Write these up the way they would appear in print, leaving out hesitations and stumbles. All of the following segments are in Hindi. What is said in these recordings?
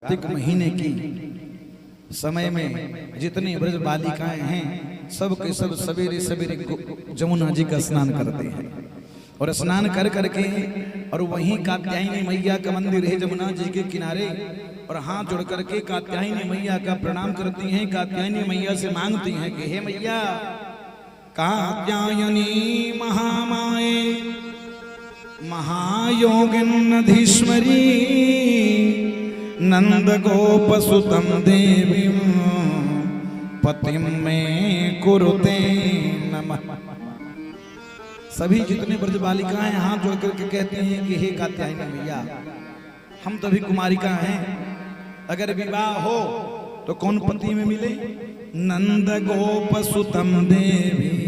कार्तिक महीने की समय में जितनी ब्रज बालिकाएं हैं सब के सब सवेरे सवेरे जमुना जी का स्नान करते हैं और स्नान कर करके और वहीं कात्यायनी मैया का मंदिर है जमुना जी के किनारे और हाथ जोड़ करके कात्यायनी मैया का प्रणाम करती हैं। कात्यायनी मैया से मांगती हैं कि हे मैया कात्यायनी महामाये महायोगिन्नधीश्वरी नंद गोपसुतम देवी पतिम में कुरुते नमः। सभी जितने ब्रज बालिकाएं हाथ जोड़ करके कहते हैं कि हे कात्यायनी मैया हम तो अभी कुमारिका हैं, अगर विवाह हो तो कौन पति में मिले? नंद गोप सुतम देवी।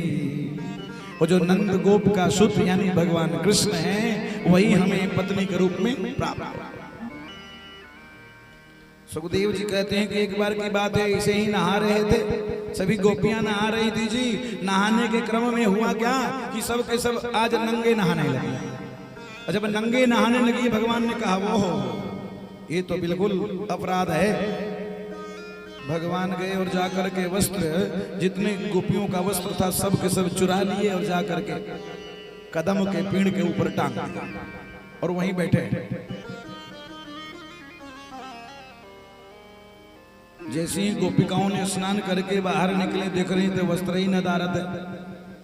वो जो नंद गोप का सुत यानी भगवान कृष्ण है वही हमें पत्नी के रूप में प्राप्त हो। सुखदेव जी कहते हैं कि एक बार की बात है, इसे ही नहा रहे थे, सभी गोपियां नहा रही थी जी। नहाने के क्रम में हुआ क्या कि सब के सब आज नंगे नहाने लगे। और जब नंगे नहाने लगी भगवान ने कहा वो ये तो बिल्कुल अपराध है। भगवान गए और जाकर के वस्त्र जितने गोपियों का वस्त्र था सब के सब चुरा लिए और जाकर के कदम के पेड़ के ऊपर टांग दिया और वहीं बैठे। जैसे ही गोपिकाओं ने स्नान करके बाहर निकले देख रही थे वस्त्र ही नदारद है,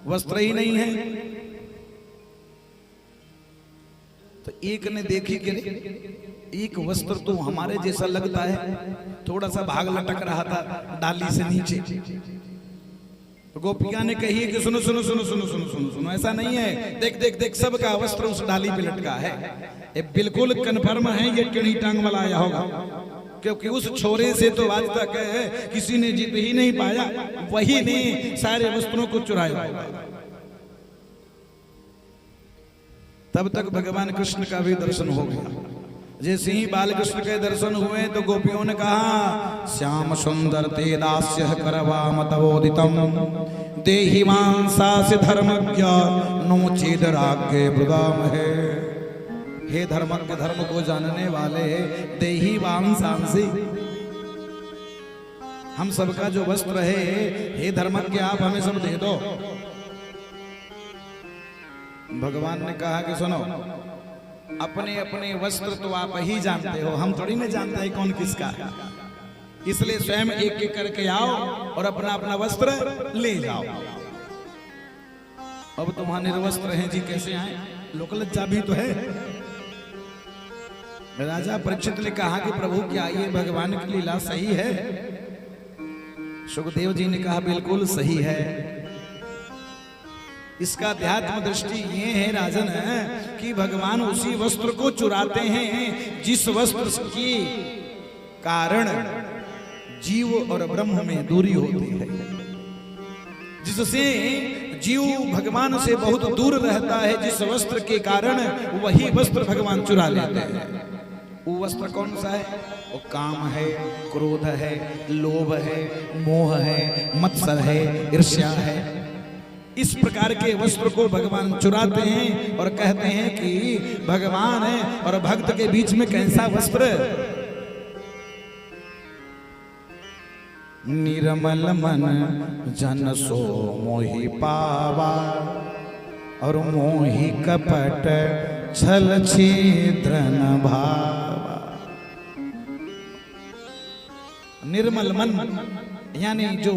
वस्त्र ही नहीं है। तो एक ने देखी कि एक वस्त्र तो हमारे जैसा लगता है, थोड़ा सा भाग लटक रहा था डाली से नीचे। तो गोपिका ने कही कि सुनो सुनो सुनो सुनो सुनो सुनो सुनो ऐसा नहीं है, देख देख देख सबका वस्त्र उस डाली पे लटका है। ये बिल्कुल कन्फर्म है ये टेढ़ी टांग वाला आया होगा, क्योंकि उस छोरे से तो आज तक किसी ने जीत ही नहीं पाया, वही ने सारे वस्त्रों को चुराया। तब तक भगवान कृष्ण का भी दर्शन हो गया। जैसे ही बाल कृष्ण के दर्शन हुए तो गोपियों ने कहा श्याम सुंदर ते दास्य करवाम तवोदितम देहि वांसासि धर्मज्ञ नोचिद राज्ञे मृगाम है। हे धर्मज्ञ धर्म को जानने वाले देहि वांसांसि, हम सबका जो वस्त्र है हे धर्मज्ञ आप हमें सब दे दो। भगवान ने कहा कि सुनो अपने अपने वस्त्र तो आप ही जानते हो, हम थोड़ी ना जानते हैं कौन किसका है, इसलिए स्वयं एक एक करके आओ और अपना अपना वस्त्र ले जाओ। अब तुम्हारे निर्वस्त्र हैं जी, कैसे आए? लोकलज्जा भी तो है। राजा परीक्षित ने कहा कि प्रभु क्या ये भगवान की लीला सही है? सुखदेव जी ने कहा बिल्कुल सही है। इसका अध्यात्म दृष्टि ये है राजन कि भगवान उसी वस्त्र को चुराते हैं जिस वस्त्र के कारण जीव और ब्रह्म में दूरी होती है, जिससे जीव भगवान से बहुत दूर रहता है। जिस वस्त्र के कारण वही वस्त्र भगवान चुरा लेते हैं। वो वस्त्र कौन सा है? वो काम है, क्रोध है, लोभ है, मोह है, मत्सर है, ईर्ष्या है। इस प्रकार के वस्त्र को भगवान चुराते हैं और कहते हैं कि भगवान है और भक्त के बीच में कैसा वस्त्र? निर्मल मन जन सो मोहि पावा और मोहि कपट छल छिद्र न भावा। निर्मल मन यानी जो